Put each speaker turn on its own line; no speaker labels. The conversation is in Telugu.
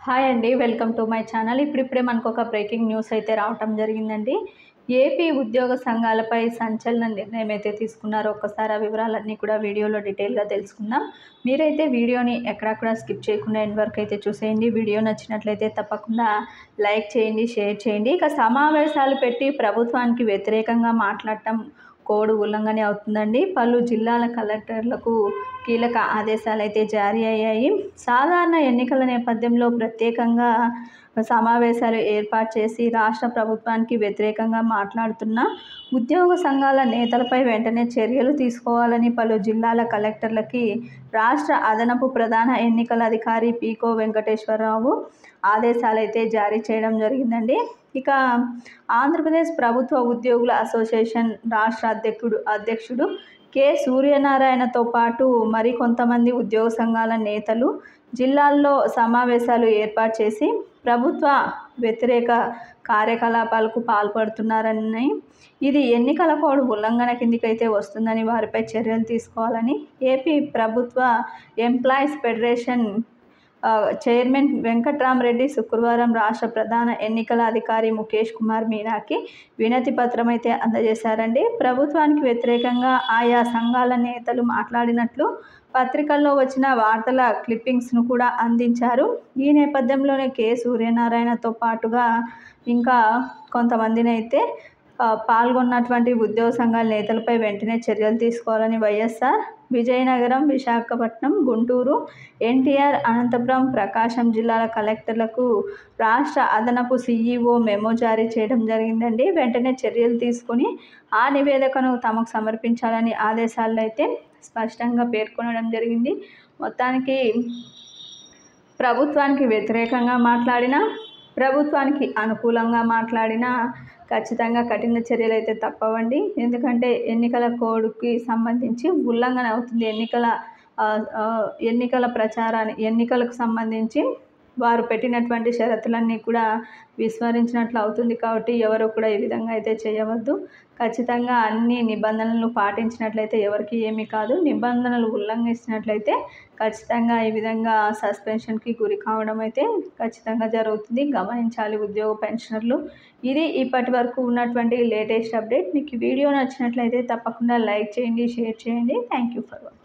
హాయ్ అండి, వెల్కమ్ టు మై ఛానల్. ఇప్పుడిప్పుడే మనకు ఒక బ్రేకింగ్ న్యూస్ అయితే రావటం జరిగిందండి. ఏపీ ఉద్యోగ సంఘాలపై సంచలన నిర్ణయం అయితే తీసుకున్నారో ఒక్కసారి ఆ వివరాలన్నీ కూడా వీడియోలో డీటెయిల్గా తెలుసుకుందాం. మీరైతే వీడియోని ఎక్కడక్కడ స్కిప్ చేయకుండా ఎండ్ వరకు అయితే చూసేయండి. వీడియో నచ్చినట్లయితే తప్పకుండా లైక్ చేయండి, షేర్ చేయండి. ఇక సమావేశాలు పెట్టి ప్రభుత్వానికి వ్యతిరేకంగా మాట్లాడటం కోడ్ ఉల్లంఘన అవుతుందండి. పలు జిల్లాల కలెక్టర్లకు కీలక ఆదేశాలు అయితే జారీ అయ్యాయి. సాధారణ ఎన్నికల నేపథ్యంలో ప్రత్యేకంగా సమావేశాలు ఏర్పాటు చేసి రాష్ట్ర ప్రభుత్వానికి వ్యతిరేకంగా మాట్లాడుతున్న ఉద్యోగ సంఘాల నేతలపై వెంటనే చర్యలు తీసుకోవాలని పలు జిల్లాల కలెక్టర్లకి రాష్ట్ర అదనపు ప్రధాన ఎన్నికల అధికారి పీకో వెంకటేశ్వరరావు ఆదేశాలు అయితే జారీ చేయడం జరిగిందండి. ఇక ఆంధ్రప్రదేశ్ ప్రభుత్వ ఉద్యోగుల అసోసియేషన్ రాష్ట్ర అధ్యక్షుడు కె సూర్యనారాయణతో పాటు మరికొంతమంది ఉద్యోగ సంఘాల నేతలు జిల్లాల్లో సమావేశాలు ఏర్పాటు చేసి ప్రభుత్వ వ్యతిరేక కార్యకలాపాలకు పాల్పడుతున్నారని, ఇది ఎన్నికల కోడ్ ఉల్లంఘన కిందికైతే వస్తుందని వారిపై చర్యలు తీసుకోవాలని ఏపీ ప్రభుత్వ ఎంప్లాయీస్ ఫెడరేషన్ చైర్మన్ వెంకట్రామరెడ్డి శుక్రవారం రాష్ట్ర ప్రధాన ఎన్నికల అధికారి ముఖేష్ కుమార్ మీనాకి వినతి పత్రం అయితే అందజేశారండి. ప్రభుత్వానికి వ్యతిరేకంగా ఆయా సంఘాల నేతలు మాట్లాడినట్లు పత్రికల్లో వచ్చిన వార్తల క్లిప్పింగ్స్ను కూడా అందించారు. ఈ నేపథ్యంలోనే కె సూర్యనారాయణతో పాటుగా ఇంకా కొంతమందిని అయితే పాల్గొన్నటువంటి ఉద్యోగ సంఘాల నేతలపై వెంటనే చర్యలు తీసుకోవాలని వైఎస్ఆర్, విజయనగరం, విశాఖపట్నం, గుంటూరు, ఎన్టీఆర్, అనంతపురం, ప్రకాశం జిల్లాల కలెక్టర్లకు రాష్ట్ర అదనపు సీఈఓ మెమో జారీ చేయడం జరిగిందండి. వెంటనే చర్యలు తీసుకుని ఆ నివేదికను తమకు సమర్పించాలని ఆదేశాలు అయితే స్పష్టంగా పేర్కొనడం జరిగింది. మొత్తానికి ప్రభుత్వానికి వ్యతిరేకంగా మాట్లాడినా, ప్రభుత్వానికి అనుకూలంగా మాట్లాడినా ఖచ్చితంగా కఠిన చర్యలు అయితే తప్పవండి. ఎందుకంటే ఎన్నికల కోడ్కి సంబంధించి ఉల్లంఘన అవుతుంది. ఎన్నికల ఎన్నికలకు సంబంధించి వారు పెట్టినటువంటి షరతులన్నీ కూడా విస్మరించినట్లు అవుతుంది. కాబట్టి ఎవరు కూడా ఈ విధంగా అయితే చేయవద్దు. ఖచ్చితంగా అన్ని నిబంధనలు పాటించినట్లయితే ఎవరికి ఏమీ కాదు. నిబంధనలు ఉల్లంఘించినట్లయితే ఖచ్చితంగా ఈ విధంగా సస్పెన్షన్కి గురి కావడం అయితే ఖచ్చితంగా జరుగుతుంది. గమనించాలి ఉద్యోగ పెన్షనర్లు. ఇది ఇప్పటి వరకు ఉన్నటువంటి లేటెస్ట్ అప్డేట్. మీకు వీడియో నచ్చినట్లయితే తప్పకుండా లైక్ చేయండి, షేర్ చేయండి. Thank you for watching.